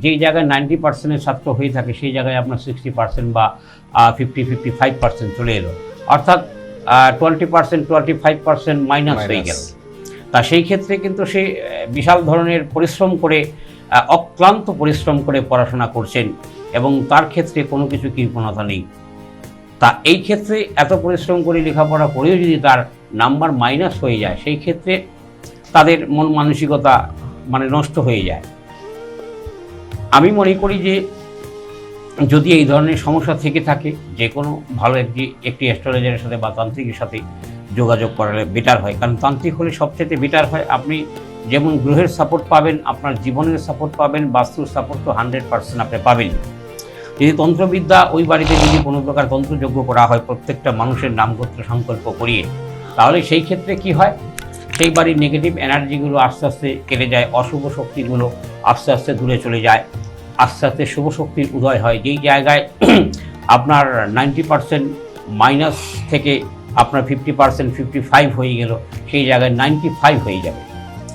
যেই জায়গায় 90% ছাত্র হয়ে থাকে সেই জায়গায় আপনার 60% বা 55% চলে এলো, অর্থাৎ 20% 25% মাইনাস হয়ে গেল। তা সেই ক্ষেত্রে কিন্তু সে বিশাল ধরনের পরিশ্রম করে, অক্লান্ত পরিশ্রম করে পড়াশোনা করছেন এবং তার ক্ষেত্রে কোনো কিছু কৃপণতা নেই। তা এই ক্ষেত্রে এত পরিশ্রম করে লেখাপড়া করেও যদি তার নাম্বার মাইনাস হয়ে যায়, সেই ক্ষেত্রে তাদের মন মানসিকতা মানে নষ্ট হয়ে যায়। আমি মনে করি যে যদি এই ধরনের সমস্যা থেকে থাকে, যে কোনো ভালো একটি অ্যাস্ট্রোলজারের সাথে বা তান্ত্রিকের সাথে যোগাযোগ করালে বেটার হয়। কারণ তান্ত্রিক হলে সবচেয়ে বেটার হয়, আপনি যেমন গ্রহের সাপোর্ট পাবেন, আপনার জীবনের সাপোর্ট পাবেন, বাস্তুর সাপোর্ট তো 100% আপনি পাবেন। যদি তন্ত্রবিদ্যা ওই বাড়িতে যদি কোনো প্রকার তন্ত্রযজ্ঞ করা হয় প্রত্যেকটা মানুষের নামগোত্র সংকল্প করিয়ে, তাহলে সেই ক্ষেত্রে কি হয়, সেই বাড়ির নেগেটিভ এনার্জিগুলো আস্তে আস্তে কেটে যায়, অশুভ শক্তিগুলো আস্তে আস্তে দূরে চলে যায়, আস্তে আস্তে শুভ শক্তির উদয় হয়। যেই জায়গায় আপনার 90% মাইনাস থেকে আপনার 50% 55 হয়ে গেল, সেই জায়গায় 95 হয়ে যাবে।